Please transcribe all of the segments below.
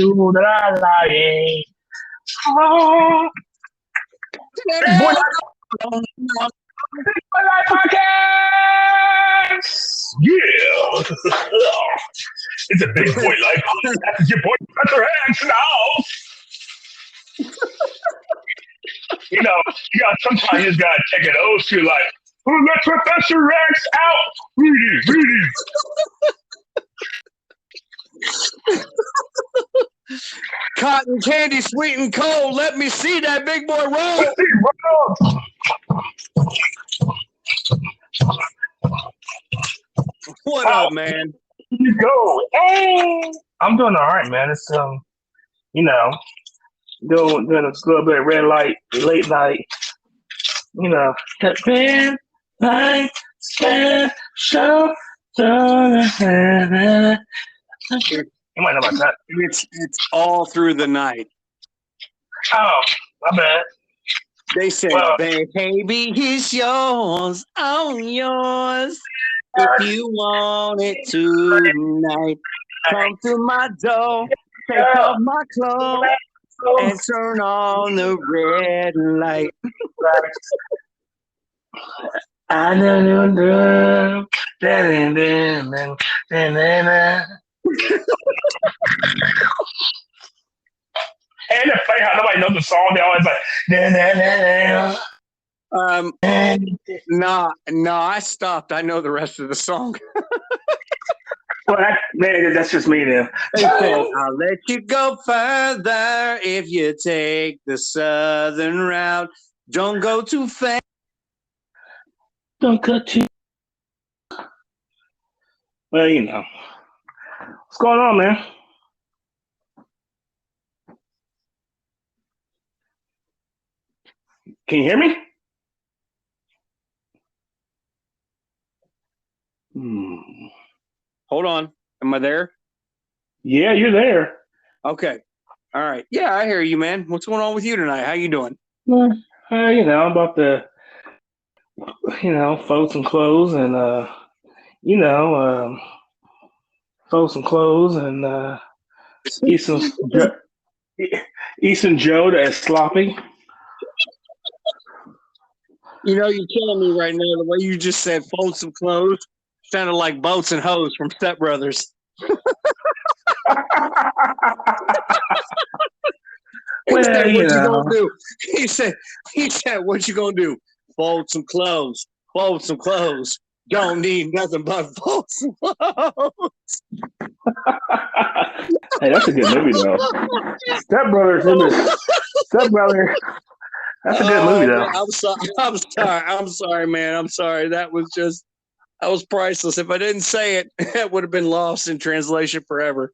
shoe that I like. Oh, Big Boy Life Podcast. Yeah, it's a Big Boy Life Podcast. It's your boy Spencer Hanks now. Sometimes you just gotta take an oath to like, let Professor X out. Read it. Cotton candy, sweet and cold. Let me see that big boy roll. What up, man? You go. Hey, I'm doing all right, man. It's doing a little bit of red light, late night. That red light special. You might know about that. It's all through the night. Oh, my bad. They said, baby, it's yours, on yours. If you want it tonight, come to my door, take off my clothes, and turn on the red light. I know. And it's funny how nobody knows the song. They always like, No, I stopped. I know the rest of the song. Well, that's just me then. They said, I'll let you go further if you take the southern route. Don't go too fast. Don't go too. Well, what's going on, man? Can you hear me? Hold on. Am I there? Yeah, you're there. Okay. All right. Yeah, I hear you, man. What's going on with you tonight? How you doing? Well, I'm about to, fold some clothes and, fold some clothes and eat some Joe that's sloppy. You're killing me right now. The way you just said fold some clothes sounded like Boats and Hoes from Step Brothers. He said, what you gonna do? He said, what you gonna do? Fold some clothes. Fold some clothes. Don't need nothing but fold some clothes. Hey, that's a good movie though. Step Brothers. That's a good movie though. Man, I'm sorry, man. I'm sorry. That was priceless. If I didn't say it, that would have been lost in translation forever.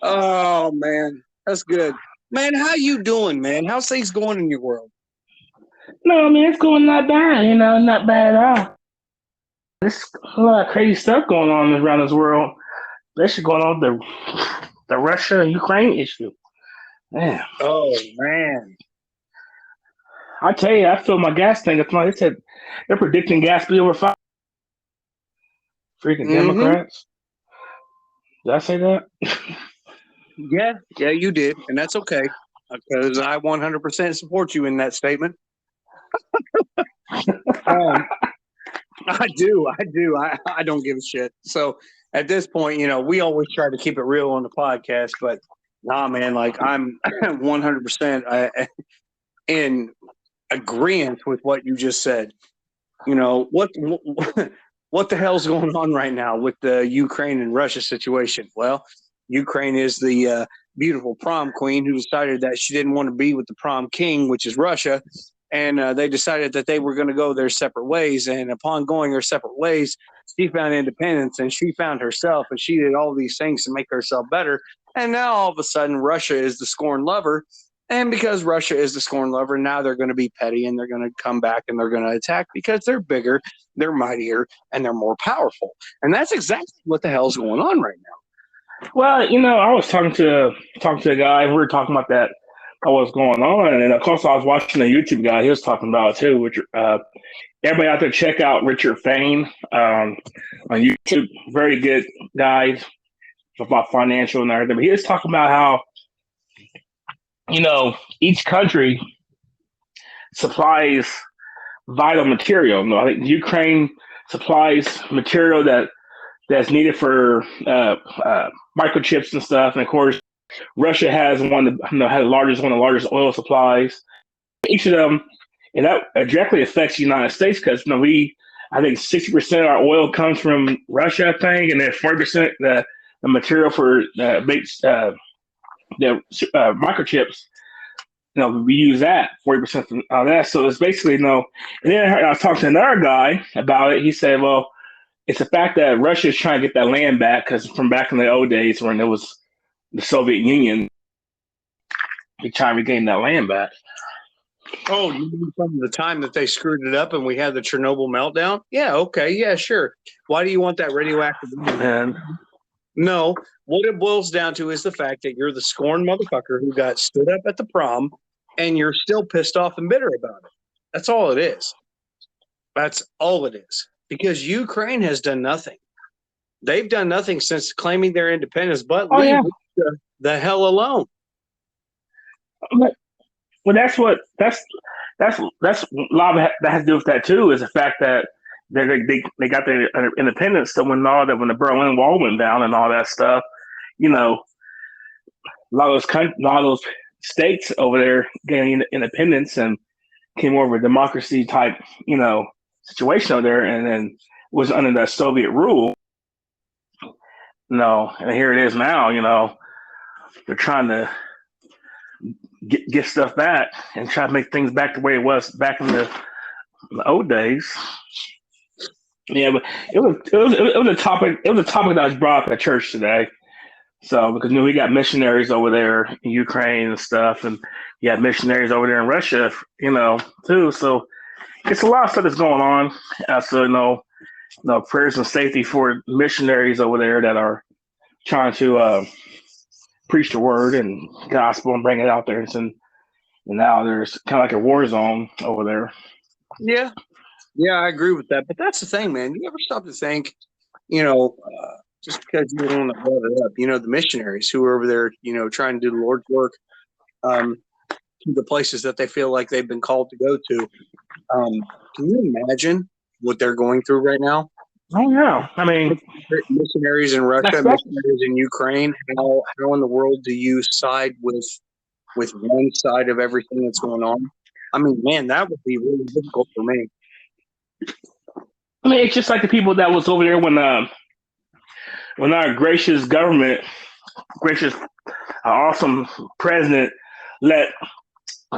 Oh man, that's good. Man, how you doing, man? How's things going in your world? No, man, it's going not bad. Not bad at all. There's a lot of crazy stuff going on around this world. Especially going on with the Russia and Ukraine issue. Man. Oh man. I tell you, I filled my gas tank. They said they're predicting gas to be over 5. Freaking Democrats. Did I say that? Yeah, you did, and that's okay because I 100% support you in that statement. I do. I don't give a shit. So at this point, we always try to keep it real on the podcast, but nah, man, like I'm 100% in agreement with what you just said. What the hell's going on right now with the Ukraine and Russia situation? Well, Ukraine is the beautiful prom queen who decided that she didn't want to be with the prom king, which is Russia. And they decided that they were going to go their separate ways. And upon going their separate ways, she found independence and she found herself and she did all these things to make herself better. And now all of a sudden, Russia is the scorned lover. And because Russia is the scorned lover, now they're going to be petty and they're going to come back and they're going to attack because they're bigger, they're mightier, and they're more powerful. And that's exactly what the hell's going on right now. Well, I was talking to a guy. We were talking about that, what's going on, and of course, I was watching a YouTube guy. He was talking about it too. Which everybody out there, check out Richard Fain on YouTube. Very good guy about financial and everything. But he was talking about how each country supplies vital material. I think Ukraine supplies material that's needed for microchips and stuff, and of course, Russia has one of the largest oil supplies. Each of them, and that directly affects the United States because I think 60% of our oil comes from Russia, I think, and then 40% the material for the microchips. We use that 40% of that. So it's basically And then I was talking to another guy about it. He said, "Well, it's the fact that Russia is trying to get that land back because from back in the old days when it was the Soviet Union, they trying to regain that land back." Oh, you mean from the time that they screwed it up and we had the Chernobyl meltdown? Yeah, okay, yeah, sure. Why do you want that radioactive? No, what it boils down to is the fact that you're the scorned motherfucker who got stood up at the prom and you're still pissed off and bitter about it. That's all it is. That's all it is. Because Ukraine has done nothing. They've done nothing since claiming their independence, but leave the hell alone. Well, that's a lot of that has to do with that too. Is the fact that they got their independence. So when the Berlin Wall went down and all that stuff, a lot of those states over there getting independence and came over a democracy type, situation over there, and then was under that Soviet rule. And here it is now. They're trying to get stuff back and try to make things back the way it was back in the old days. Yeah, but it was a topic. It was a topic that was brought up at church today. So because we got missionaries over there in Ukraine and stuff, and you have missionaries over there in Russia, too. So it's a lot of stuff that's going on. So prayers and safety for missionaries over there that are trying to preach the word and gospel and bring it out there. And now there's kind of like a war zone over there. Yeah. Yeah, I agree with that. But that's the thing, man. You ever stop to think, just because you don't want to brought it up, the missionaries who are over there, trying to do the Lord's work, to the places that they feel like they've been called to go to. Can you imagine what they're going through right now? Oh, yeah. I mean, missionaries in Russia, missionaries in Ukraine. How in the world do you side with one side of everything that's going on? I mean, man, that would be really difficult for me. I mean, it's just like the people that was over there when our gracious awesome president let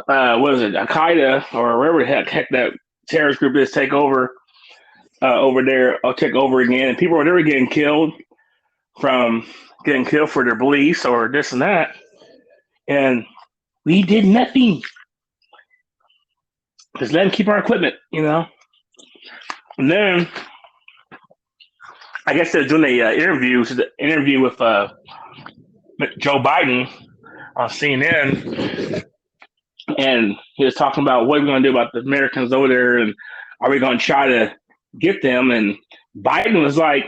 what is it, Al Qaeda or wherever the heck that terrorist group is take over over there or take over again, and people were never getting killed for their beliefs or this and that, and we did nothing. Just let them keep our equipment, And then I guess they're doing a interview with Joe Biden on CNN, and he was talking about what we're going to do about the Americans over there, and are we going to try to get them? And Biden was like,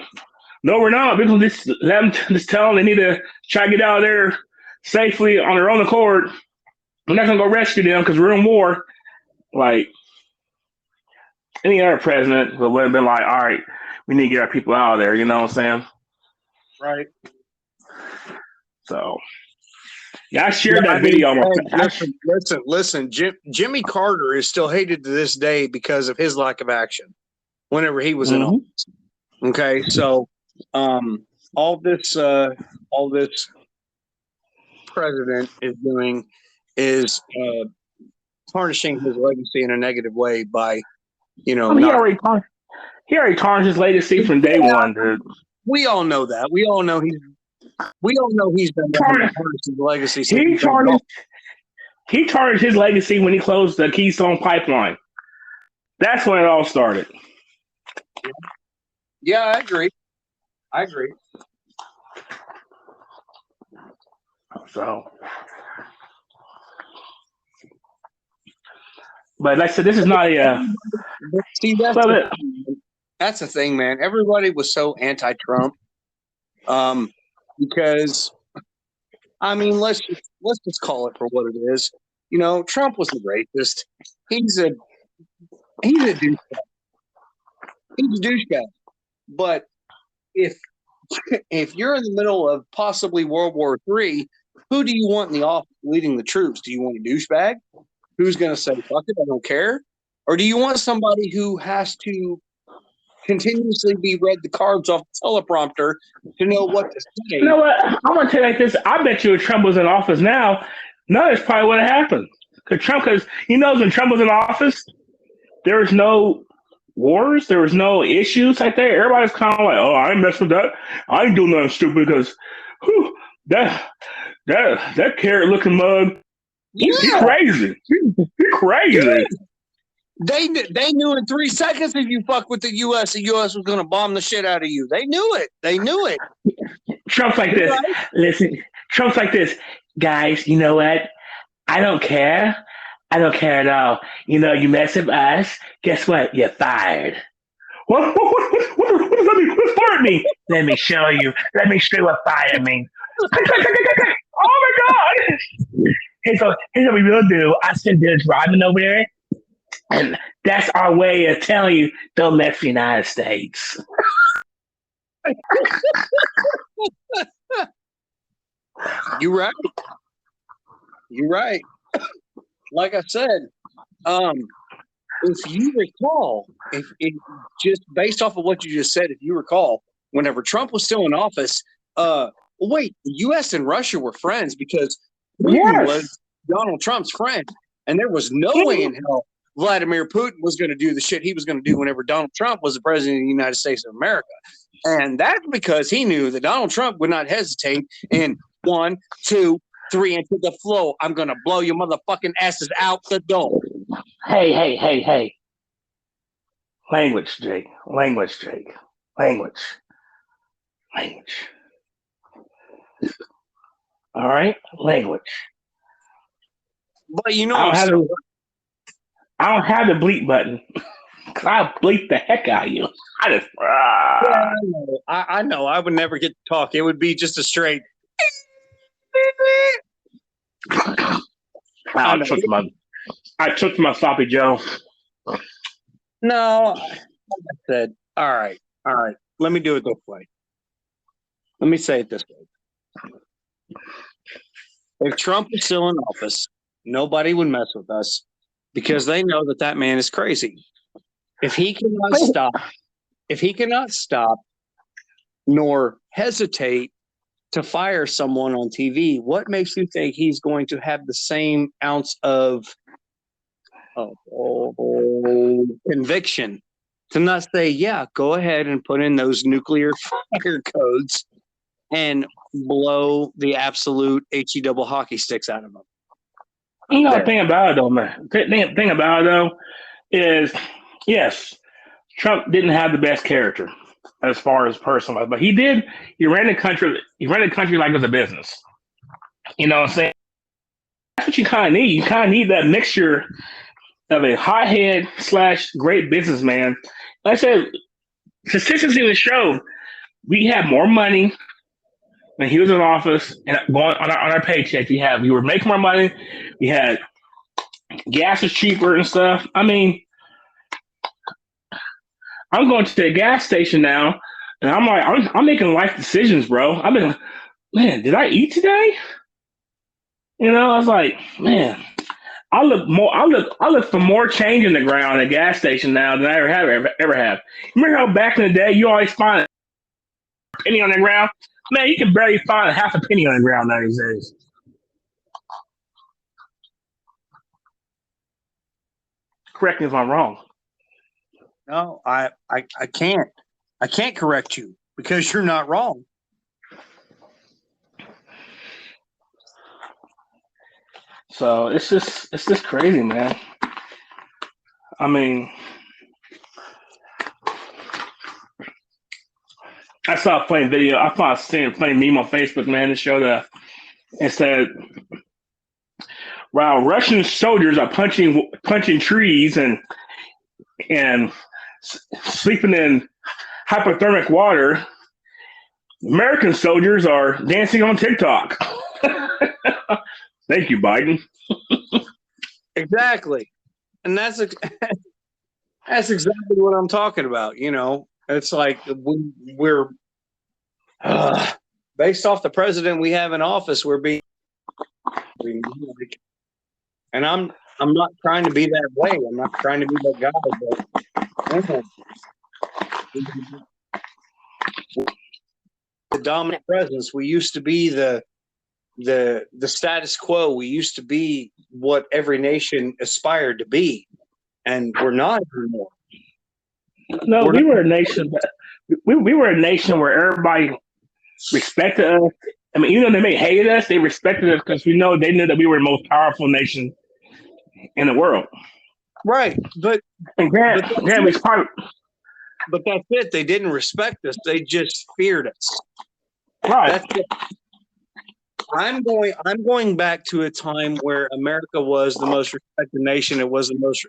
"No, we're not. We're going to just tell them they need to try to get out of there safely on their own accord. We're not going to go rescue them because we're in war." Like any other president would have been like, "All right, we need to get our people out of there." You know what I'm saying? Right. So, yeah, I shared that video. Listen. Jimmy Carter is still hated to this day because of his lack of action whenever he was in office. Okay, so all this president is doing is tarnishing his legacy in a negative way by, he already tarnished his legacy from day one, dude. We all know that. We all know he's been tarnished his legacy. He tarnished his legacy when he closed the Keystone Pipeline. That's when it all started. Yeah, I agree. So, but like I said, this is not a. See, that's the thing, man. Everybody was so anti-Trump, because I mean, let's just call it for what it is. You know, Trump was a racist. He's a douchebag. He's a douchebag. But if you're in the middle of possibly World War III, who do you want in the office leading the troops? Do you want a douchebag who's going to say, fuck it, I don't care? Or do you want somebody who has to continuously be read the cards off the teleprompter to know what to say? You know what? I'm going to tell you like this. I bet you if Trump was in office now, no, that's probably what happened. Because he knows when Trump was in office, there was no wars, there was no issues like that. Everybody's kind of like, oh, I ain't messing with that. I ain't doing nothing stupid because that carrot looking mug, he's crazy. He's crazy. They knew in 3 seconds if you fuck with the U.S., the U.S. was going to bomb the shit out of you. They knew it. Trump's like this. Right? Listen, Trump's like this. Guys, you know what? I don't care. I don't care at all. You know, you mess with us, guess what? You're fired. What does that mean? What's fired mean? Let me show you. Let me show you what fired means. Oh my God! Here's what we will do. I send this Robin over there, and that's our way of telling you don't mess with the United States. You're right. You're right. Like I said, if you recall, if just based off of what you just said, if you recall, whenever Trump was still in office, wait, the U.S. and Russia were friends because Putin was Donald Trump's friend, and there was no way in hell Vladimir Putin was going to do the shit he was going to do whenever Donald Trump was the president of the United States of America. And that's because he knew that Donald Trump would not hesitate in 1, 2, 3 into the flow. I'm going to blow your motherfucking asses out the door. Hey. Language, Jake. Language. All right? Language. But you know, I don't have the bleep button. Because I'll bleep the heck out of you. I know. I would never get to talk. It would be just a straight. I took my sloppy Joe. No, like I said, all right. Let me do it this way. Let me say it this way. If Trump was still in office, nobody would mess with us because they know that man is crazy. If he cannot stop, nor hesitate to fire someone on TV, what makes you think he's going to have the same ounce of conviction to not say, yeah, go ahead and put in those nuclear fire codes and blow the absolute HE double hockey sticks out of them? You know, the thing about it, though, man. The thing about it, though, is, yes, Trump didn't have the best character as far as personal life, but he did. He ran the country like it was a business. You know what I'm saying? That's what you kind of need. You kind of need that mixture of a hothead / great businessman. Like I said, consistency was shown. We had more money when he was in office and going on our paycheck. We were making more money. We had gas was cheaper and stuff. I mean, I'm going to the gas station now, and I'm like, I'm making life decisions, bro. I've been, man, did I eat today? You know, I was like, man, I look for more change in the ground at a gas station now than I ever have. Remember how back in the day you always find a penny on the ground? Man, you can barely find a half a penny on the ground these days. Correct me if I'm wrong. No, I can't. I can't correct you because you're not wrong. So it's just crazy, man. I mean, I saw a funny video. I thought I was seeing a funny meme on Facebook, man. It showed it said, while Russian soldiers are punching trees and sleeping in hypothermic water, American soldiers are dancing on TikTok. Thank you, Biden. Exactly. And that's exactly what I'm talking about. It's like we're based off the president we have in office. We're being, and I'm not trying to be that way. I'm not trying to be that guy. But the dominant presence. We used to be the status quo. We used to be what every nation aspired to be, and we're not anymore. No, we were a nation. We were a nation where everybody respected us. I mean, even though they may hate us, they respected us because they knew that we were the most powerful nation in the world. Right, but Grant was part. But that's it. They didn't respect us. They just feared us. Right. That's it. I'm going back to a time where America was the most respected nation. It was the most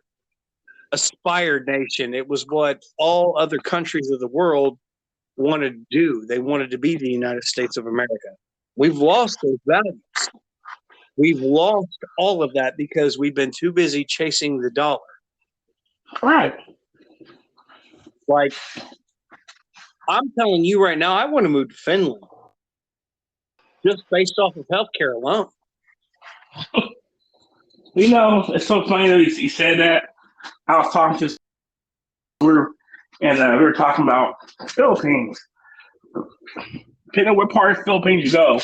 aspired nation. It was what all other countries of the world wanted to do. They wanted to be the United States of America. We've lost those values. We've lost all of that because we've been too busy chasing the dollar. Right. Like, I'm telling you right now, I want to move to Finland just based off of healthcare alone. It's so funny that you said that. I was talking to we were talking about the Philippines. Depending on what part of the Philippines you go,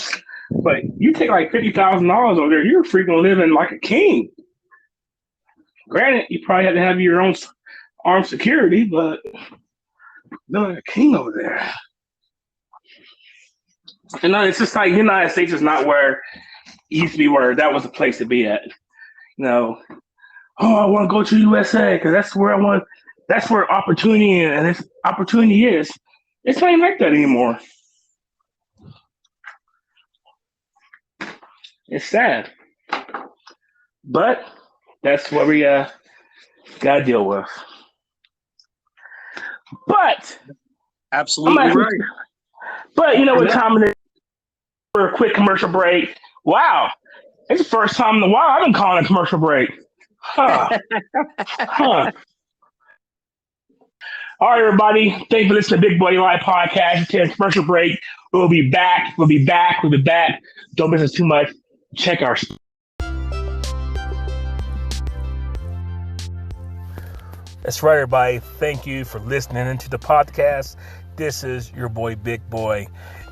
but you take like $50,000 over there, you're freaking living like a king. Granted, you probably have to have your own armed security, but you're like a king over there. It's just like the United States is not where it used to be, where that was the place to be at. I want to go to USA because that's where I want. That's where opportunity is. It's not even like that anymore. It's sad, but that's what we gotta deal with. But absolutely right. But what time it is for a quick commercial break? Wow, it's the first time in a while I've been calling a commercial break. Huh. All right, everybody. Thank you for listening to Big Boy Live Podcast. Take a commercial break. We'll be back. Don't miss us too much. Check our. That's right, everybody. Thank you for listening into the podcast. This is your boy, Big Boy.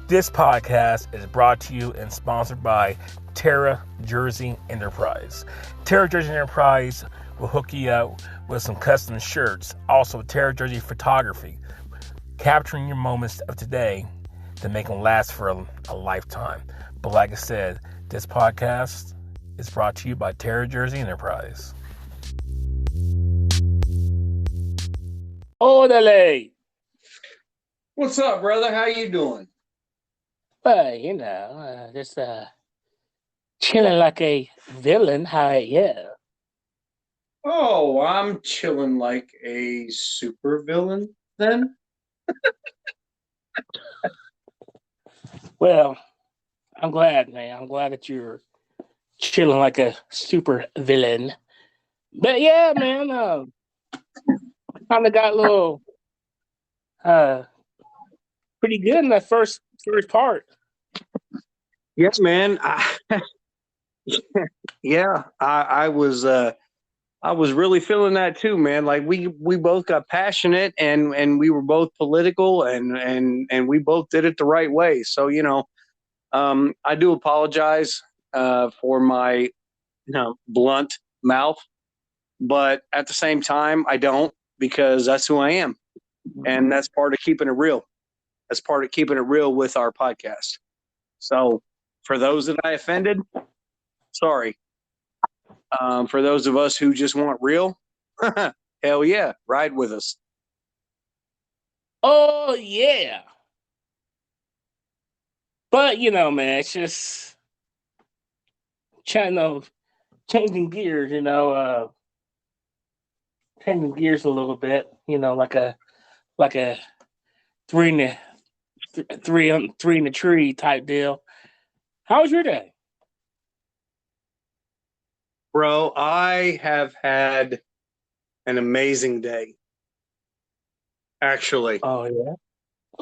This podcast is brought to you and sponsored by Terra Jersey Enterprise. Terra Jersey Enterprise will hook you up with some custom shirts. Also, Terra Jersey Photography, capturing your moments of today to make them last for a lifetime. But like I said, this podcast is brought to you by Terra Jersey Enterprise. Orderly! What's up, brother? How you doing? Just chilling like a villain. How yeah. Oh, I'm chilling like a super villain then? Well, I'm glad, man. I'm glad that you're chilling like a super villain. But yeah, man, kind of got a little pretty good in that first part. Yes, man. I was really feeling that too, man. Like we both got passionate and we were both political and we both did it the right way. So, I do apologize for my blunt mouth, but at the same time I don't, because that's who I am. And that's part of keeping it real. That's part of keeping it real with our podcast. So for those that I offended, sorry. For those of us who just want real, hell yeah, ride with us. Oh yeah. But man, it's just changing gears, changing gears a little bit, like a three in the tree type deal. How was your day? Bro, I have had an amazing day. Actually, Oh yeah.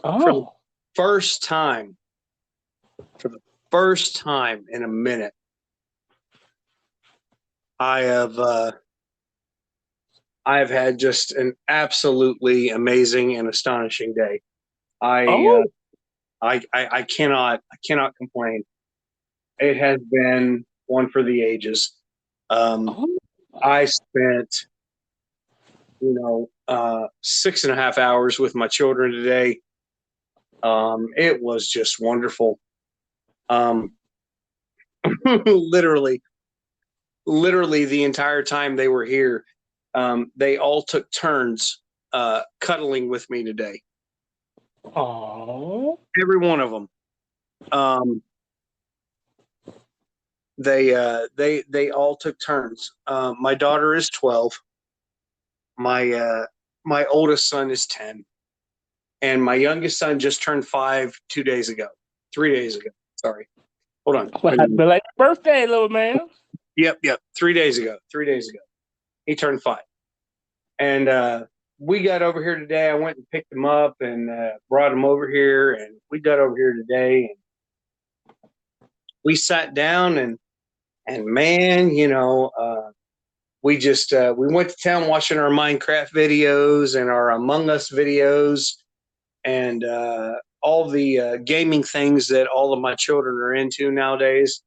for the Oh. first time, for the first time in a minute, I have had just an absolutely amazing and astonishing day. I Oh. cannot complain. It has been one for the ages. Oh. I spent 6.5 hours with my children today. It was just wonderful. Literally, the entire time they were here, they all took turns cuddling with me today. Oh. Every one of them. They all took turns. My daughter is 12. My oldest son is 10, and my youngest son just turned 5 2 days ago. 3 days ago. Sorry. Hold on. Well, happy belated birthday, little man. Yep. 3 days ago. He turned 5. And we got over here today. I went and picked him up and brought him over here. And we got over here today. And we sat down and man, we just we went to town watching our Minecraft videos and our Among Us videos and all the gaming things that all of my children are into nowadays.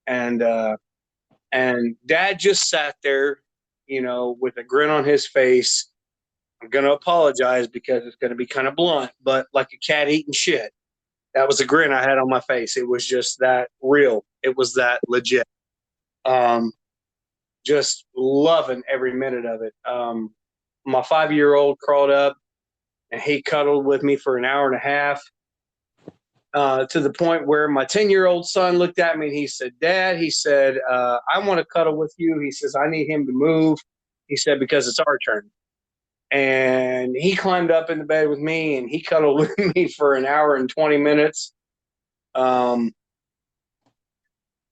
And Dad just sat there, with a grin on his face. I'm going to apologize because it's going to be kind of blunt, but like a cat eating shit. That was a grin I had on my face. It was just that real. It was that legit. Just loving every minute of it. My 5-year-old crawled up and he cuddled with me for an hour and a half. To the point where my 10-year-old son looked at me and he said, Dad, he said, I want to cuddle with you. He says, I need him to move. He said, because it's our turn. And he climbed up in the bed with me and he cuddled with me for an hour and 20 minutes.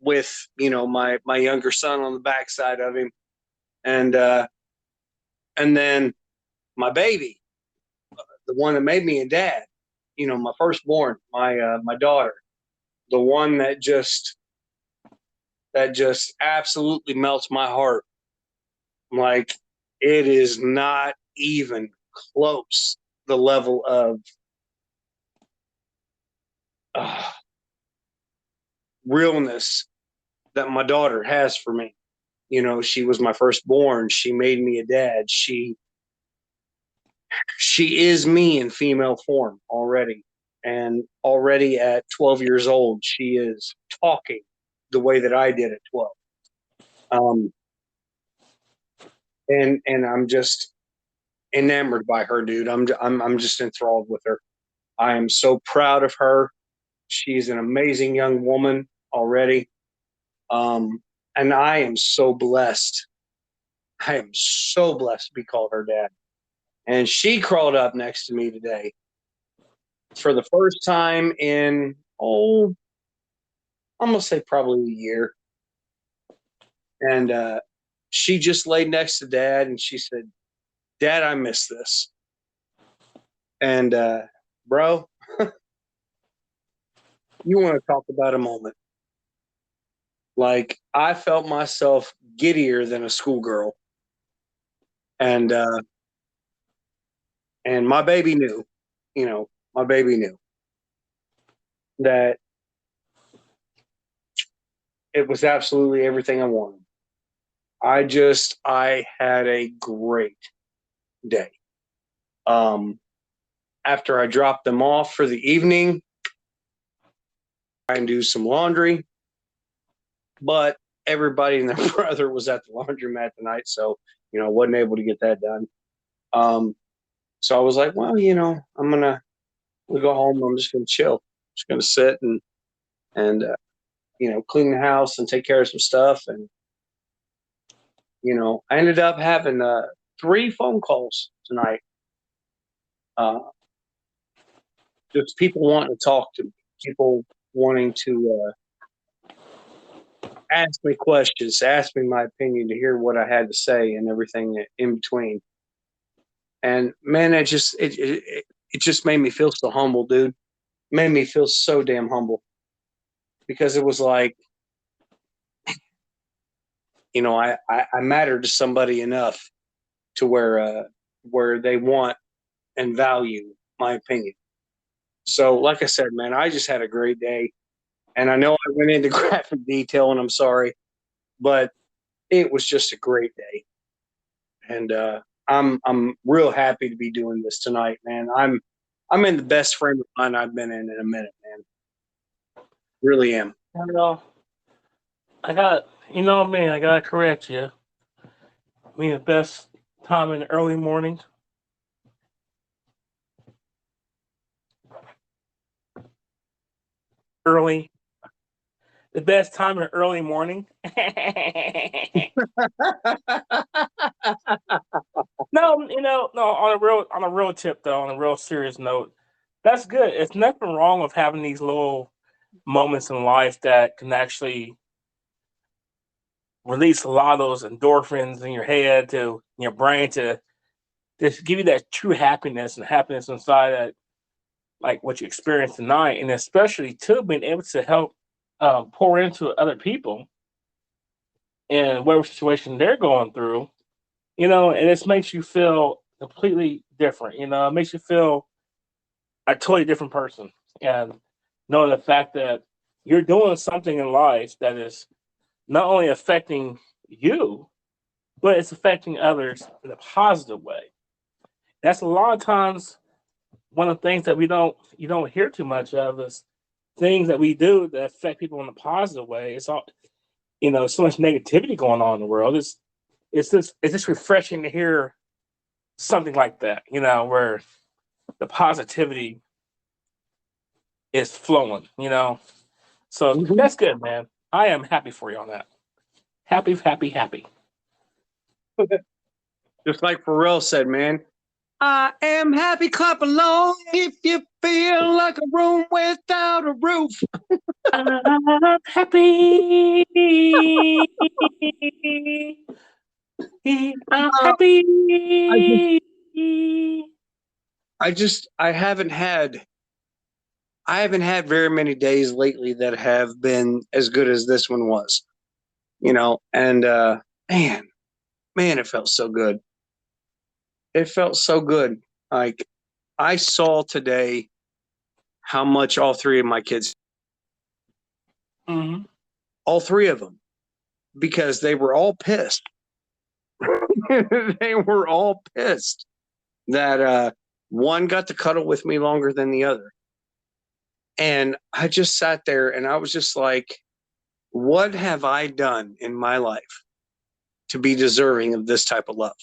With, my younger son on the backside of him. And then my baby, the one that made me a dad, my firstborn, my daughter, the one that just absolutely melts my heart. Like, it is not even close the level of realness that my daughter has for me. She was my firstborn. She made me a dad. She is me in female form already. And already at 12 years old, she is talking the way that I did at 12. And I'm just enamored by her, dude. I'm just enthralled with her. I am so proud of her. She's an amazing young woman already. And I am so blessed. I am so blessed to be called her dad. And she crawled up next to me today for the first time in, I'm going to say probably a year. And she just laid next to Dad and she said, Dad, I miss this. And bro, you want to talk about a moment. Like, I felt myself giddier than a schoolgirl. And my baby knew, that it was absolutely everything I wanted. I had a great day. After I dropped them off for the evening, I can do some laundry, but everybody and their brother was at the laundromat tonight, so wasn't able to get that done. So I was like, well, I'm gonna go home. I'm just gonna chill. Just gonna sit and clean the house and take care of some stuff. And I ended up having 3 phone calls tonight. Just people wanting to talk to me, people wanting to ask me questions, ask me my opinion, to hear what I had to say, and everything in between. And man, it just made me feel so humble, dude. Made me feel so damn humble, because it was like, I matter to somebody enough to where they want and value my opinion. So, like I said, man, I just had a great day, and I know I went into graphic detail, and I'm sorry, but it was just a great day, and I'm real happy to be doing this tonight, man. I'm in the best frame of mind I've been in a minute, man. Really am. You know, I gotta correct you. I mean, the best time in the early morning. Early, the best time in the early morning. No, no. On a real tip though, on a real serious note, that's good. It's nothing wrong with having these little moments in life that can actually release a lot of those endorphins in your head to in your brain to just give you that true happiness and happiness inside that, like what you experienced tonight, and especially too being able to help pour into other people in whatever situation they're going through. And this makes you feel completely different. It makes you feel a totally different person, and knowing the fact that you're doing something in life that is not only affecting you, but it's affecting others in a positive way. That's a lot of times one of the things that you don't hear too much of is things that we do that affect people in a positive way. It's all so much negativity going on in the world. It's just refreshing to hear something like that, where the positivity is flowing, So Mhm. that's good, man. I am happy for you on that. Happy, happy, happy. Just like Pharrell said, man, I am happy. Clap along if you feel like a room without a roof. I'm happy. I'm Uh, I just, happy. I haven't had very many days lately that have been as good as this one was, and man, man, it felt so good. It felt so good. Like, I saw today how much all three of my kids, Mhm. all three of them, because they were all pissed. They were all pissed that one got to cuddle with me longer than the other. And I just sat there and I was just like, what have I done in my life to be deserving of this type of love?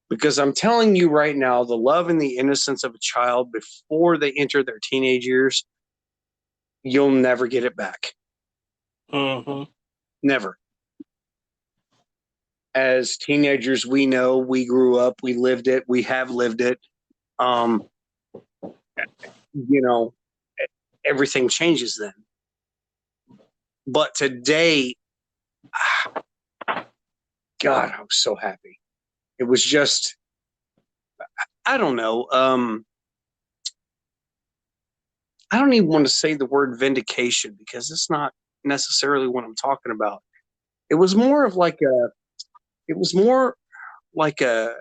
Because I'm telling you right now, the love and the innocence of a child before they enter their teenage years, you'll never get it back. Mhm. Never. As teenagers, we know, we grew up, we lived it, we have lived it. Um, you know, everything changes then. But today, God, I was so happy. It was just, I don't know. I don't even want to say the word vindication, because it's not necessarily what I'm talking about. It was more of like a, it was more like a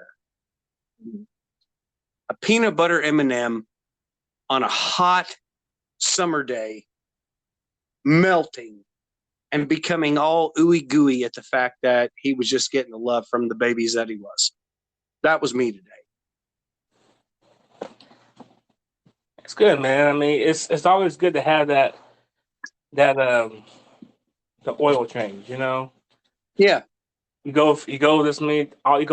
peanut butter M&M on a hot summer day, melting and becoming all ooey gooey at the fact that he was just getting the love from the babies that he was. That was me today. It's good, man. I mean, it's always good to have that the oil change. Yeah. You go you go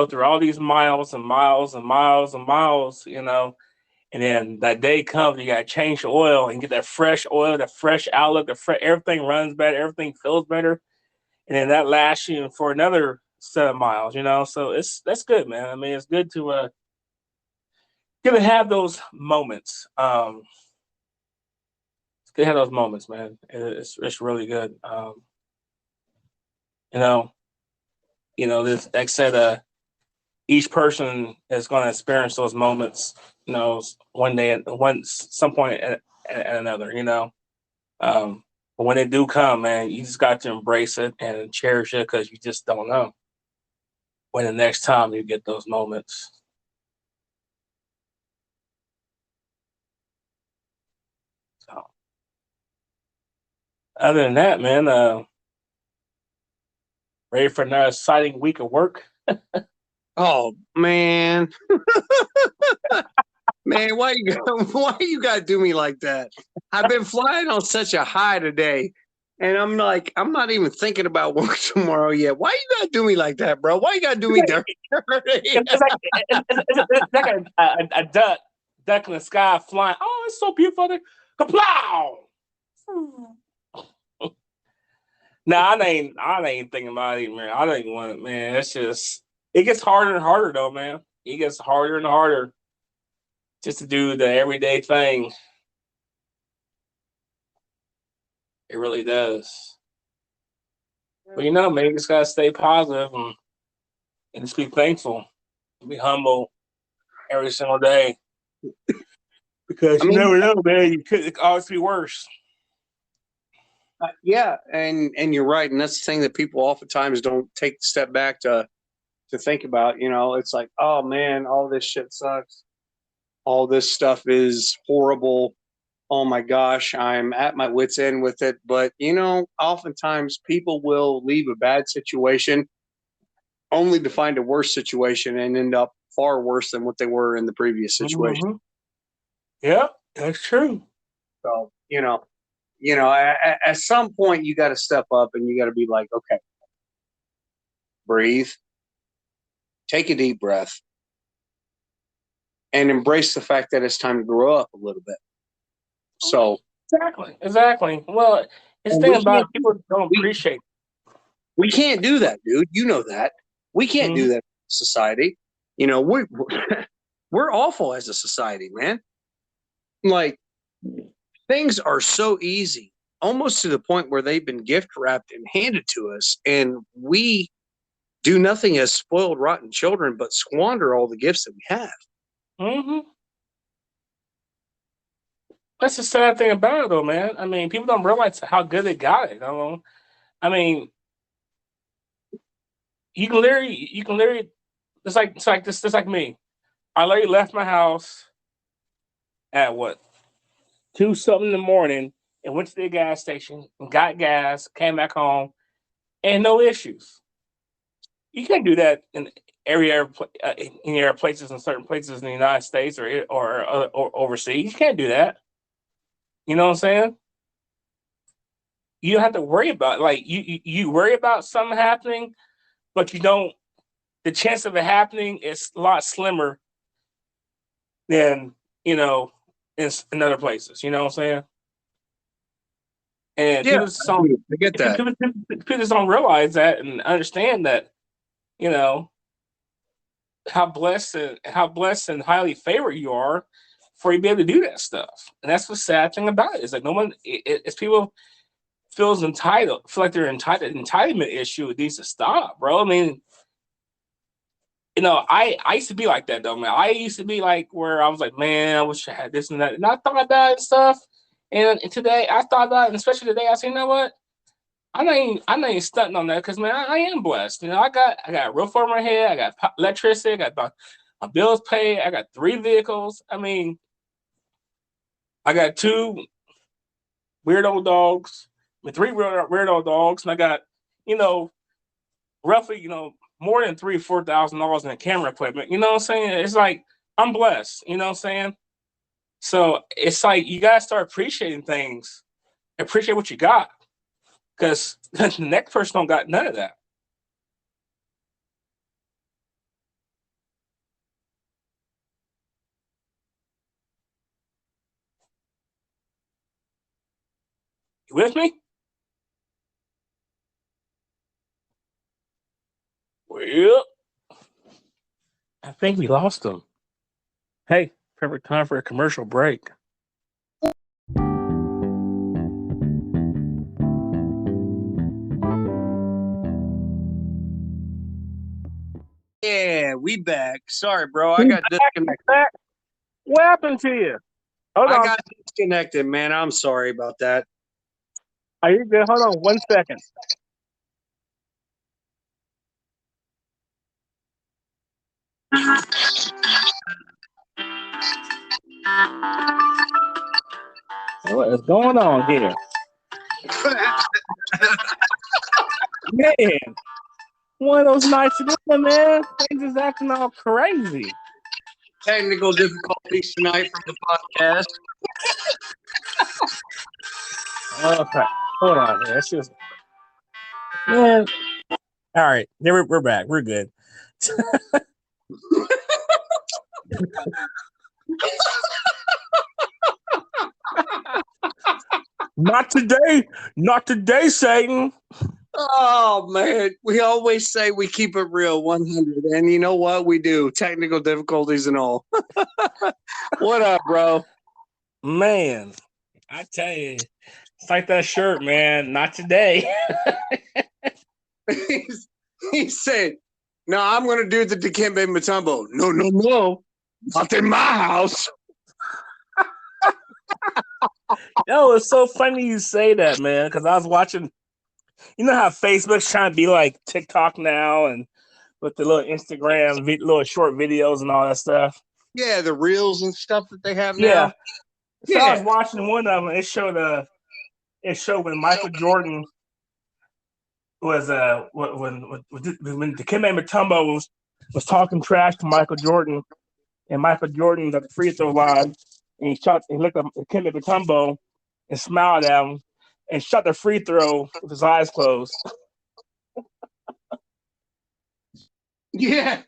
through all these miles and miles and miles and miles. And then that day comes, you gotta change the oil and get that fresh oil, that fresh outlook, everything runs better, everything feels better, and then that lasts you for another 7 miles. So that's good, man. I mean, it's good to have those moments. It's good to have those moments, man. It's really good. You know, this like I said, each person is going to experience those moments. One day, some point at another. But when they do come, man, you just got to embrace it and cherish it because you just don't know when the next time you get those moments. So, other than that, man, ready for another exciting week of work? Oh man, man, why you gotta do me like that? I've been flying on such a high today, and I'm like, I'm not even thinking about work tomorrow yet. Why you gotta do me like that, bro? Why you gotta do me dirty? It's like a duck in the sky flying. Oh, it's so beautiful. Kaplow! No, I ain't thinking about it, man. I don't even want it, man. It's just it gets harder and harder though, man. It gets harder and harder just to do the everyday thing. It really does. But maybe you just gotta stay positive and just be thankful. Be humble every single day. Because you never know, man. It could always be worse. Yeah, and you're right, and that's the thing that people oftentimes don't take the step back to think about. It's like, oh man, all this shit sucks. All this stuff is horrible. Oh my gosh, I'm at my wit's end with it. But oftentimes people will leave a bad situation only to find a worse situation and end up far worse than what they were in the previous situation. Mm-hmm. Yeah, that's true. So, at some point you got to step up and you got to be like, okay, breathe, take a deep breath, and embrace the fact that it's time to grow up a little bit. So exactly. Well, it's the thing about people don't appreciate. We can't do that, dude. You know that. We can't do that in society. We're awful as a society, man. Like, things are so easy, almost to the point where they've been gift wrapped and handed to us, and we do nothing as spoiled, rotten children but squander all the gifts that we have. Mm-hmm. That's the sad thing about it, though, man. I mean, people don't realize how good they got it. I mean, you can literally, it's like this, just like me. I literally left my house at 2 something in the morning and went to the gas station and got gas, came back home, and no issues. You can't do that in places in certain places in the United States or overseas. You can't do that. You know what I'm saying? You don't have to worry about you worry about something happening, but you don't. The chance of it happening is a lot slimmer than in other places. You know what I'm saying? And I get that. People just don't realize that and understand that. How blessed and highly favored you are for you to be able to do that stuff. And that's the sad thing about it. Is like no one, it's people feel like they're entitled. Entitlement issue. It needs to stop, bro. I mean, I used to be like that though, man. I used to be like where I was like, man, I wish I had this and that. And I thought about it and stuff. And today I thought about it, and especially today, I said, you know what? I'm not even stunting on that because man, I am blessed. I got a roof over my head. I got electricity. I got my bills paid. I got 3 vehicles. I mean, I got 2 weirdo dogs. 3 weirdo dogs, and I got roughly more than $3,000-4,000 in camera equipment. You know what I'm saying? It's like I'm blessed. You know what I'm saying? So it's like you gotta start appreciating things. Appreciate what you got. Because the next person don't got none of that. You with me? Well, I think we lost them. Hey, perfect time for a commercial break. Yeah, we back. Sorry, bro. I got disconnected. What happened to you? Hold I on. got disconnected, man. I'm sorry about that. Are you good? Hold on 1 second. What is going on here? Man, one of those nights again, man. Things is acting all crazy. Technical difficulties tonight from the podcast. Okay, hold on here. It's just, man. All right, there we're back. We're good. Not today, Satan. Oh man, we always say we keep it real 100, and you know what? We do. Technical difficulties and all. What up, bro? Man, I tell you, it's like that shirt, man. Not today. He said, "No, I'm going to do the Dikembe Mutombo." No, not in my house. Yo, it's so funny you say that, man, because I was watching, you know how Facebook's trying to be like TikTok now and with the little Instagram, little short videos and all that stuff. Yeah, the reels and stuff that they have Yeah. now. So I was watching one of them. It showed when Michael Jordan was when Dikembe Mutombo was talking trash to Michael Jordan, and Michael Jordan was at the free throw line, and he looked at Dikembe Mutombo and smiled at him and shot the free throw with his eyes closed. Yeah,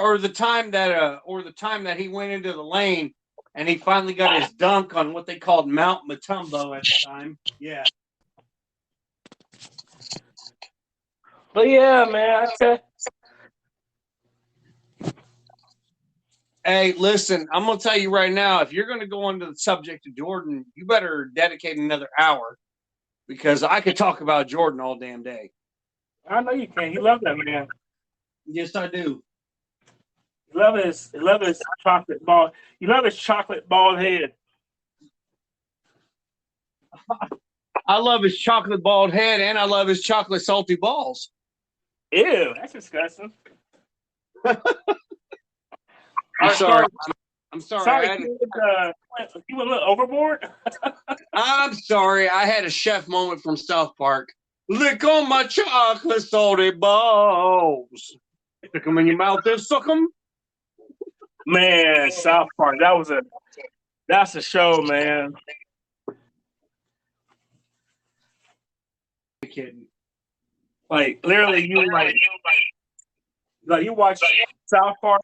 or the time that he went into the lane and he finally got his dunk on what they called Mount Mutombo at the time. Yeah. But yeah, man, Hey, listen, I'm going to tell you right now, if you're going to go into the subject of Jordan, you better dedicate another hour because I could talk about Jordan all damn day. I know you can. You love that man. Yes, I do. You love his chocolate ball. You love his chocolate bald head. I love his chocolate bald head and I love his chocolate salty balls. Ew, that's disgusting. I'm sorry. I'm sorry. You went a little overboard. I'm sorry. I had a chef moment from South Park. Lick on my chocolate salty balls. Stick them in your mouth and suck them. Man, South Park. That's a show, man. Kidding. Like literally, you you watch South Park,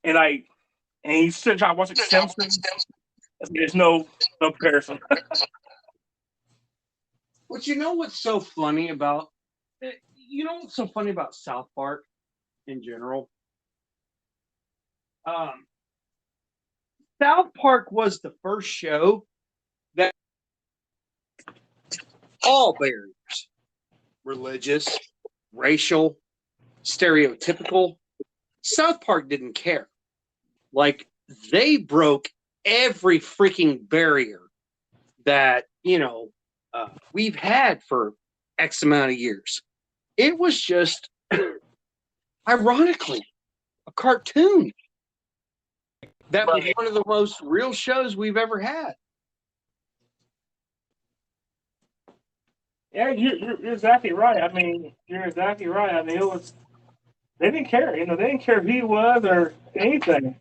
and you still try to watch The Simpsons. There's no comparison. But you know what's so funny about South Park in general? South Park was the first show that all barriers, religious, racial, stereotypical, South Park didn't care. Like, they broke every freaking barrier that, we've had for X amount of years. It was just, ironically, a cartoon. That was one of the most real shows we've ever had. Yeah, you're exactly right. I mean, you're exactly right. I mean, they didn't care. They didn't care who he was or anything.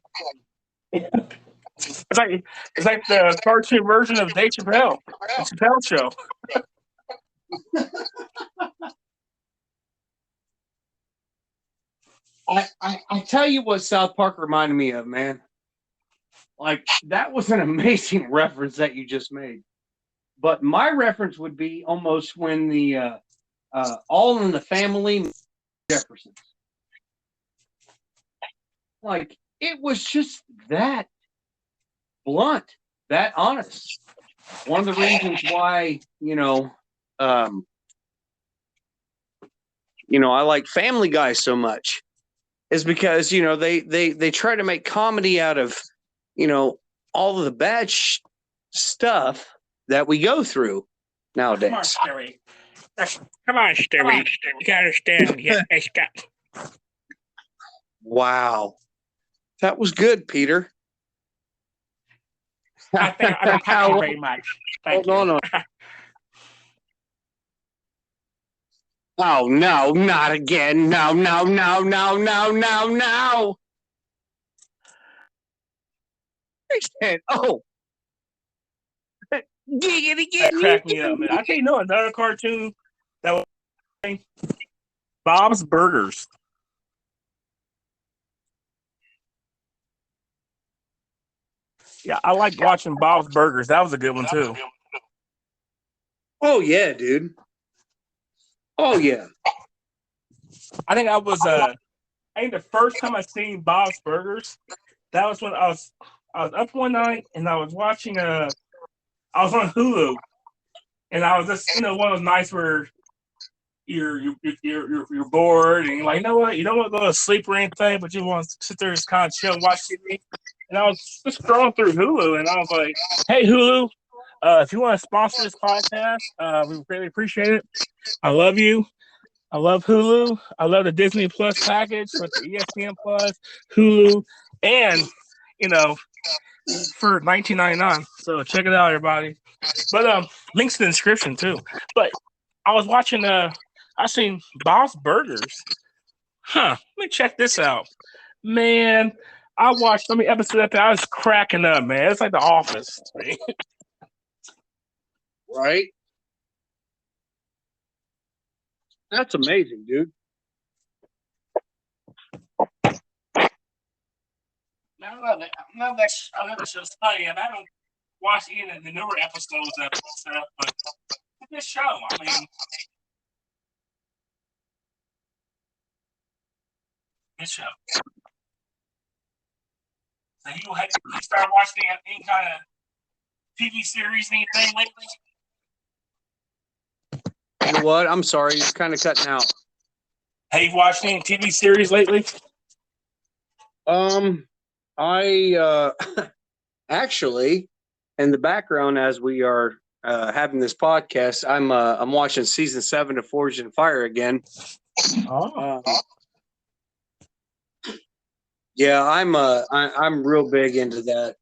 It's like the cartoon version of Dave Chappelle, the Chappelle Show. I tell you what South Park reminded me of, man. Like, that was an amazing reference that you just made. But my reference would be almost when the All in the Family Jeffersons. Like, it was just that blunt, that honest. One of the reasons why, I like Family Guy so much is because, they try to make comedy out of, all of the bad stuff that we go through nowadays. Come on, Stewie. Come on, Stewie. You gotta understand. Yeah, hey, Scott. Wow. That was good, Peter. I thank you very much. Thank you. Hold on. Oh, no, not again. No, no, no, no, no, no, no. I said, oh. Giggity, That cracked me up, man. I can't know another cartoon that was Bob's Burgers. Yeah, I like watching Bob's Burgers. That was a good one too. Oh yeah, dude. Oh yeah. I think I think the first time I seen Bob's Burgers, that was when I was up one night and I was watching I was on Hulu, and I was just one of those nights where you're bored and you're like, you know what, you don't want to go to sleep or anything, but you want to sit there and just kind of chill and watch TV. And I was just scrolling through Hulu, and I was like, hey, Hulu, if you want to sponsor this podcast, we really appreciate it. I love you. I love Hulu. I love the Disney Plus package with the ESPN Plus, Hulu, and, for $19.99. So check it out, everybody. But links in the description, too. But I was watching, I seen Bob's Burgers. Let me check this out. Man, I watched so many episodes of that. I was cracking up, man. It's like The Office. Right? That's amazing, dude. I love that show's funny. I haven't watched any of the newer episodes of it and stuff, but it's a good show. I mean, good show. So you start watching any kind of TV series, anything lately? You know what? I'm sorry, you're kind of cutting out. Have you watched any TV series lately? I actually, in the background as we are having this podcast, I'm watching season 7 of Forged in Fire again. Oh. Yeah, I'm real big into that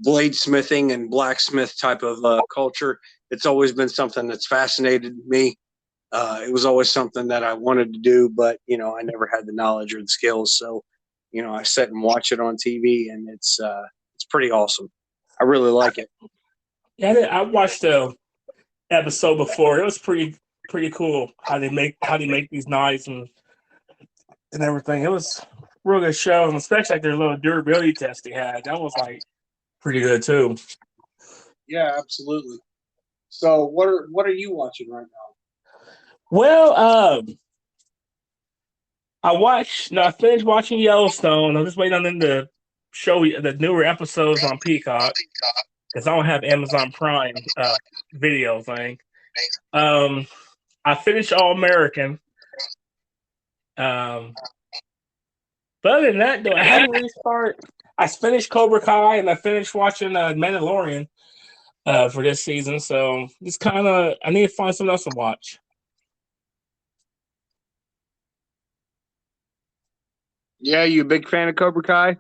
bladesmithing and blacksmith type of culture. It's always been something that's fascinated me. It was always something that I wanted to do, but I never had the knowledge or the skills. So, I sit and watch it on TV, and it's pretty awesome. I really like it. Yeah, I watched the episode before. It was pretty cool how they make these knives and everything. It was a real good show, and especially like their little durability test they had. That was like pretty good too. Yeah, absolutely. So what are you watching right now? Well, I finished watching Yellowstone. I'm just waiting on them to show the newer episodes on Peacock because I don't have Amazon Prime video thing. I finished All American. But other than that, though, I haven't really started. I finished Cobra Kai and I finished watching Mandalorian for this season. So it's kind of, I need to find something else to watch. Yeah, you a big fan of Cobra Kai?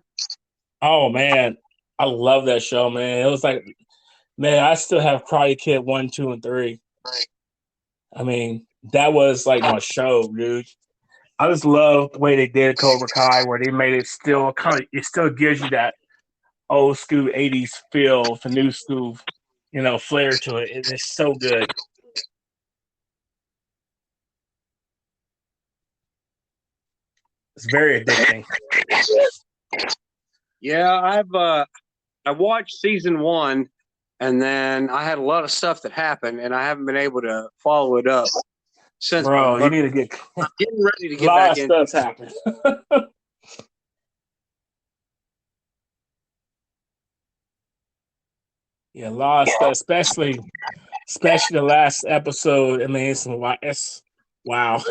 Oh man, I love that show, man. It was like, man, I still have Karate Kid 1, 2, and 3. I mean, that was like my show, dude. I just love the way they did Cobra Kai, where they made it still it still gives you that old school 80s feel, the new school, flair to it. It's so good. It's very addicting. Yeah, I watched season 1, and then I had a lot of stuff that happened, and I haven't been able to follow it up since. Bro, you need to get. I'm getting ready to get a lot back in. of stuff's happened. Yeah, a lot of stuff, especially the last episode. I mean, Wow.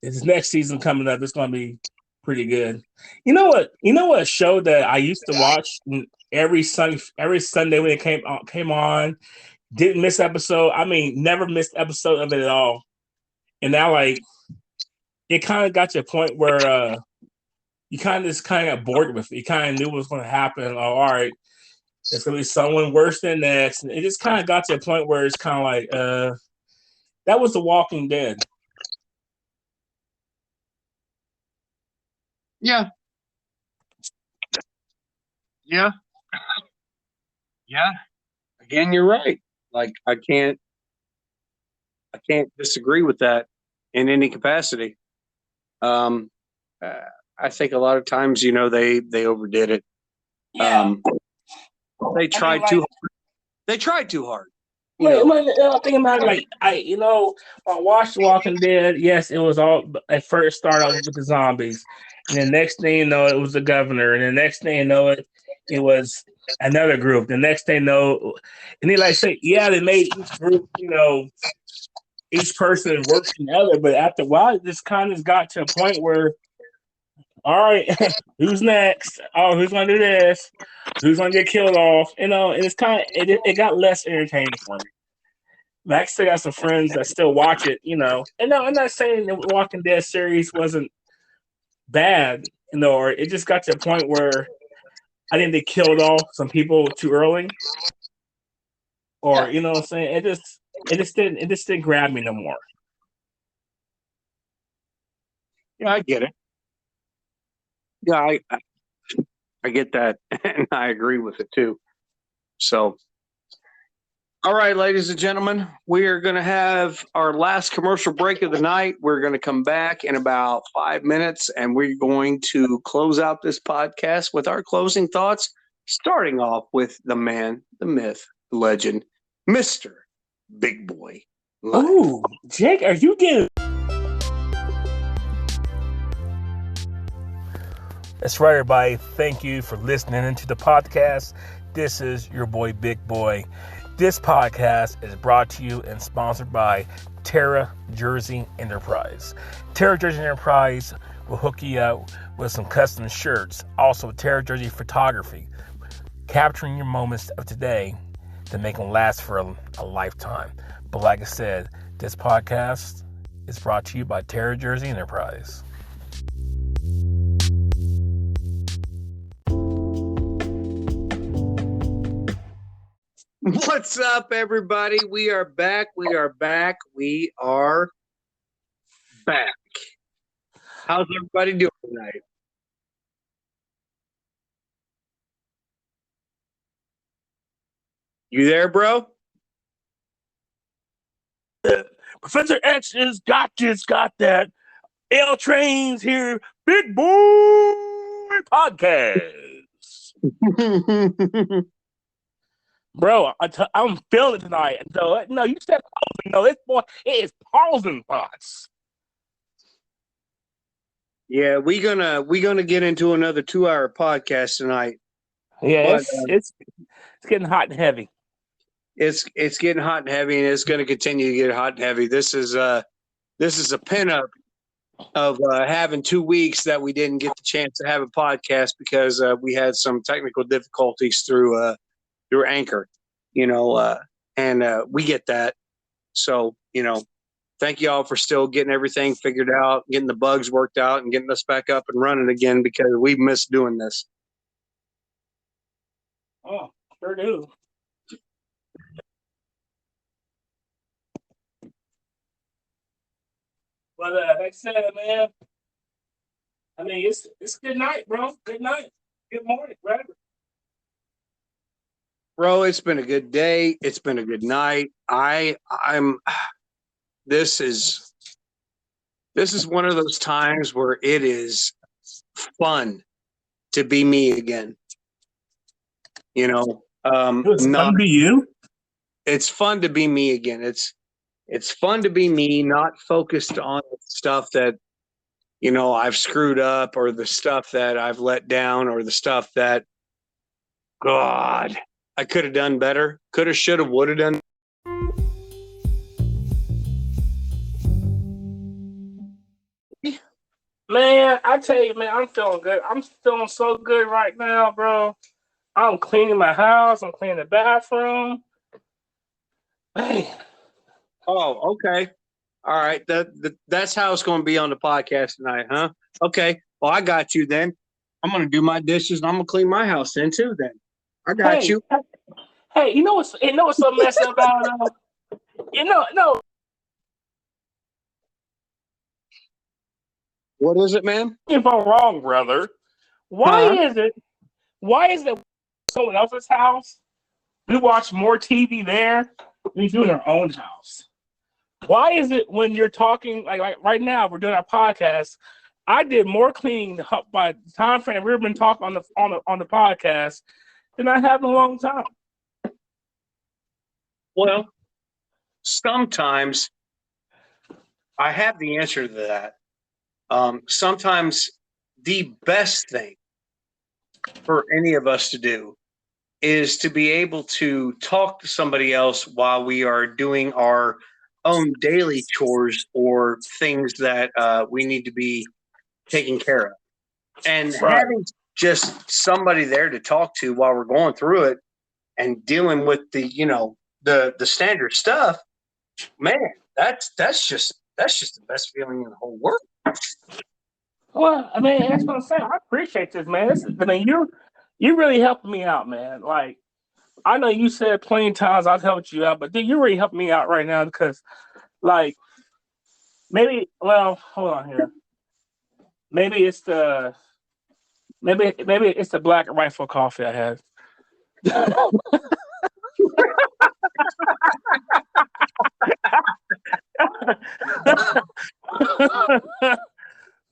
This next season coming up, it's going to be pretty good. You know what? You know what show that I used to watch every Sunday when it came on. Didn't miss episode. I mean, never missed episode of it at all. And now, like, it kind of got to a point where you kind of got bored with it. You kind of knew what was going to happen. Oh, all right, it's going to be someone worse than next. And it just kind of got to a point where it's kind of like, that was The Walking Dead. Yeah. Yeah. Yeah. Again, you're right. Like I can't disagree with that in any capacity. I think a lot of times, you know, they overdid it. Yeah. They tried too hard. They tried too hard. I'm thinking about it, like when I watched The Walking Dead, yes, it was all at first started off with the zombies, and the next thing you know, it was the governor, and the next thing you know, it was another group. The next thing you know, and they like say, yeah, they made each group, each person worse than the other, but after a while, it just kind of got to a point where, all right, who's next? Oh, who's gonna do this? Who's gonna get killed off? And it's kind of it got less entertaining for me. But I still got some friends that still watch it, And no, I'm not saying the Walking Dead series wasn't bad, or it just got to a point where I think they killed off some people too early, or you know what I'm saying? It just didn't grab me no more. Yeah, I get it. Yeah, I get that, and I agree with it too. So, all right, ladies and gentlemen, we are going to have our last commercial break of the night. We're going to come back in about 5 minutes, and we're going to close out this podcast with our closing thoughts, starting off with the man, the myth, the legend, Mr. Big Boy Life. Ooh, Jake, are you getting... That's right, everybody. Thank you for listening to the podcast. This is your boy, Big Boy. This podcast is brought to you and sponsored by Terra Jersey Enterprise. Terra Jersey Enterprise will hook you up with some custom shirts. Also, Terra Jersey Photography, capturing your moments of today to make them last for a lifetime. But like I said, this podcast is brought to you by Terra Jersey Enterprise. What's up, everybody? We are back. How's everybody doing tonight? You there, bro? Professor X has got that. L Train's here. Big Boy Podcast. Bro, I'm feeling it tonight. So, no, you said pausing. No, it is pausing thoughts. Yeah, we gonna get into another 2-hour podcast tonight. Yeah, but, it's getting hot and heavy. It's getting hot and heavy, and it's going to continue to get hot and heavy. This is a pinup of having 2 weeks that we didn't get the chance to have a podcast because we had some technical difficulties through Anchor, and we get that. So, thank you all for still getting everything figured out, getting the bugs worked out, and getting us back up and running again because we missed doing this. Oh, sure do. But like I said, man, I mean, it's good night, bro. Good night. Good morning, right? Bro, it's been a good day. It's been a good night. This is one of those times where it is fun to be me again. It was fun to be you. It's fun to be me again. It's fun to be me, not focused on stuff that, I've screwed up or the stuff that I've let down or the stuff that, God, I could have done better. Could have, should have, would have done. Man, I tell you, man, I'm feeling good. I'm feeling so good right now, bro. I'm cleaning my house. I'm cleaning the bathroom. Man, Oh, okay. All right. That's how it's going to be on the podcast tonight, huh? Okay. Well, I got you then. I'm going to do my dishes and I'm going to clean my house then too. Then I got hey, you. hey, you know what's so messed up about no. What is it, man? If I'm wrong, brother, why Huh? is it? Why is it someone else's house? We watch more TV there than we do in our own house. Why is it when you're talking like right now we're doing our podcast? I did more cleaning by the time frame we've been talking on the podcast than I have in a long time. Well, sometimes I have the answer to that. Sometimes the best thing for any of us to do is to be able to talk to somebody else while we are doing our own daily chores or things that we need to be taking care of. And Right. having just somebody there to talk to while we're going through it and dealing with the standard stuff, man, that's just the best feeling in the whole world. Well, I mean, that's what I'm saying. I appreciate this, man. I mean, you really helping me out, man. Like, I know you said plenty of times I've helped you out, but dude, you're really helping me out right now because, like, hold on here. Maybe it's the maybe it's the Black Rifle coffee I had.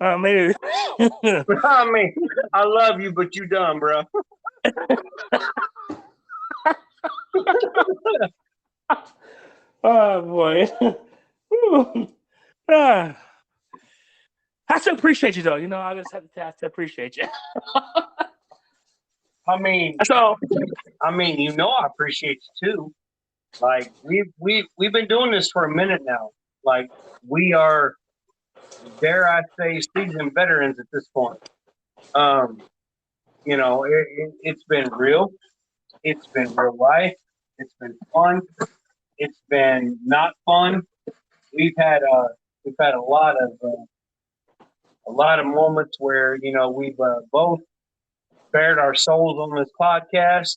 Maybe. I mean, I love you, but you dumb, bro. Oh boy. Ah. I still appreciate you though. You know, I just have to appreciate you. I mean, So I appreciate you too. Like we've been doing this for a minute now. Like we are, dare I say, seasoned veterans at this point. Um, it's been real. It's been real life. It's been fun. It's been not fun. We've had a lot of moments where we've both bared our souls on this podcast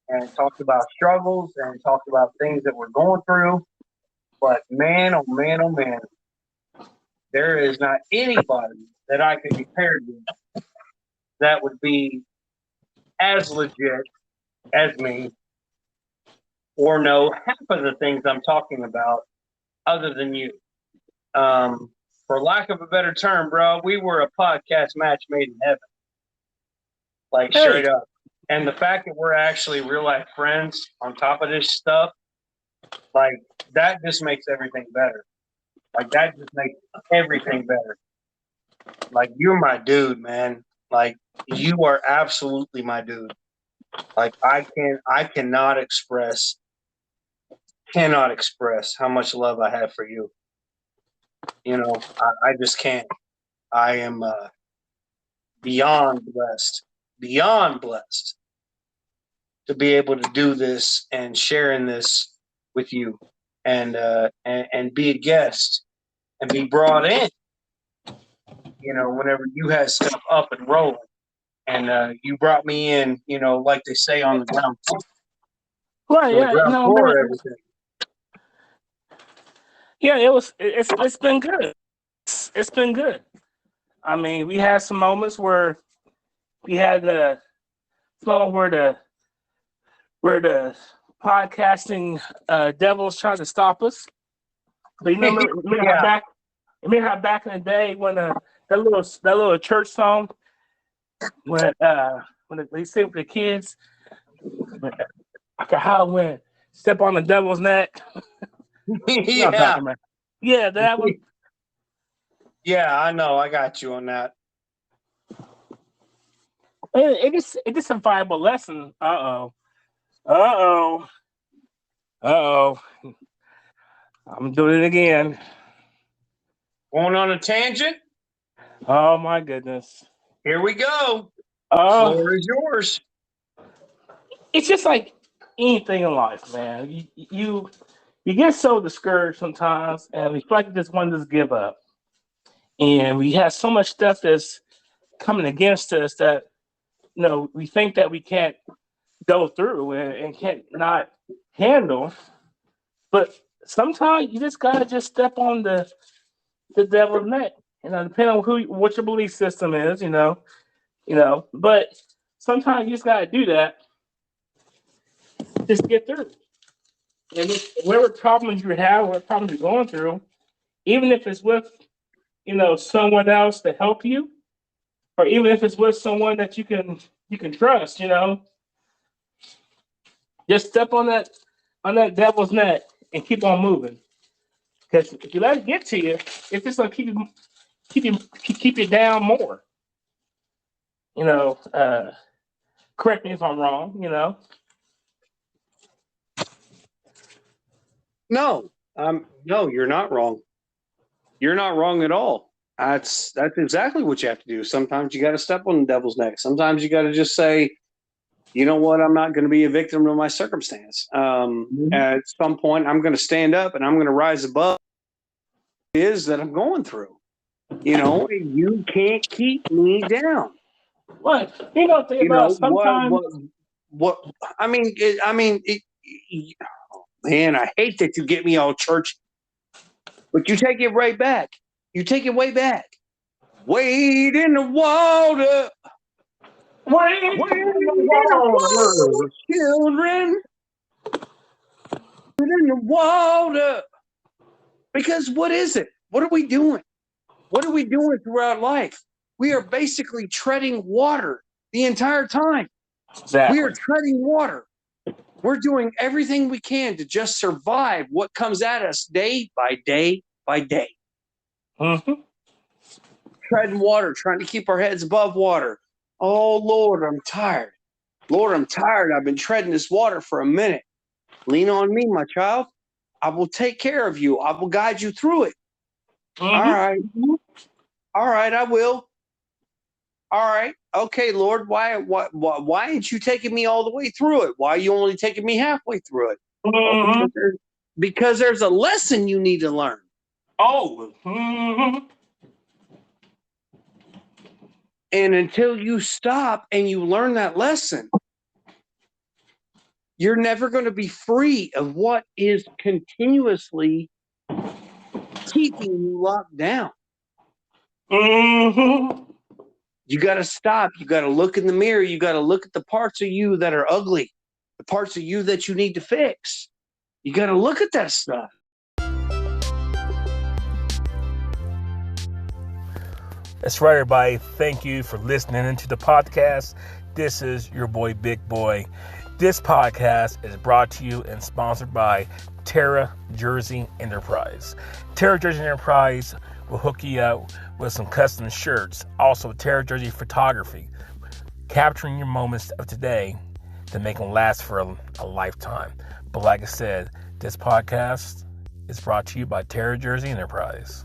and talked about struggles and talked about things that we're going through. But man, oh man, oh man, there is not anybody that I could be paired with that would be as legit as me or know half of the things I'm talking about other than you. For lack of a better term, bro, we were a podcast match made in heaven. Like straight up. And the fact that we're actually real life friends on top of this stuff, like that just makes everything better. Like that just makes everything better. Like you're my dude, man. Like you are absolutely my dude. Like I cannot express how much love I have for you. I just can't. I am beyond blessed to be able to do this and sharing this with you and be a guest and be brought in, whenever you had stuff up and rolling. And you brought me in, like they say on the ground floor. right, On the yeah, ground no, floor, man, everything. yeah, it's been good. It's been good. I mean, we had some moments where we had the moment where the podcasting devils tried to stop us. But remember how Yeah. back in the day when that little church song when they sing with the kids, how it went, step on the devil's neck. You know what I'm Yeah. talking about. Yeah, that one. Yeah, I know. I got you on that. It just a viable lesson. Uh oh. I'm doing it again. Going on a tangent? Oh my goodness. Here we go. Uh, Floor is yours. it's just like anything in life, man. You get so discouraged sometimes, and we feel like you just want to just give up. And we have so much stuff that's coming against us that we think that we can't go through and can't not handle. But sometimes you just gotta just step on the devil's neck. Depending on what your belief system is, But sometimes you just gotta do that. Just get through. And whatever problems you have, whatever problems you're going through, even if it's with, someone else to help you, or even if it's with someone that you can trust, just step on that devil's neck and keep on moving. Because if you let it get to you, it's just gonna keep you down more. Correct me if I'm wrong. No, no, you're not wrong. You're not wrong at all. That's exactly what you have to do. Sometimes you got to step on the devil's neck. Sometimes you got to just say, you know what, I'm not going to be a victim of my circumstance. At some point, I'm going to stand up and I'm going to rise above what it is that I'm going through. You can't keep me down. What? Sometimes. What? Man, I hate that you get me all churchy, but you take it right back. You take it way back. Wade in the water. Wade in the water, children. Wade in the water. Because what is it? What are we doing? What are we doing throughout life? We are basically treading water the entire time. Exactly. We are treading water. We're doing everything we can to just survive what comes at us day by day by day. Mm-hmm. Treading water, trying to keep our heads above water. Oh, Lord, I'm tired. Lord, I'm tired. I've been treading this water for a minute. Lean on me, my child. I will take care of you. I will guide you through it. Mm-hmm. All right. All right, I will. All right. Okay, Lord, why ain't you taking me all the way through it? Why are you only taking me halfway through it? Mm-hmm. Well, because there's a lesson you need to learn. Oh. Mm-hmm. And until you stop and you learn that lesson, you're never going to be free of what is continuously keeping you locked down. Mm-hmm. You got to stop. You got to look in the mirror. You got to look at the parts of you that are ugly, the parts of you that you need to fix. You got to look at that stuff. That's right, everybody. Thank you for listening into the podcast. This is your boy, Big Boy. This podcast is brought to you and sponsored by Terra Jersey Enterprise. Terra Jersey Enterprise will hook you up with some custom shirts. Also, Terra Jersey Photography, capturing your moments of today to make them last for a lifetime. But like I said, this podcast is brought to you by Terra Jersey Enterprise.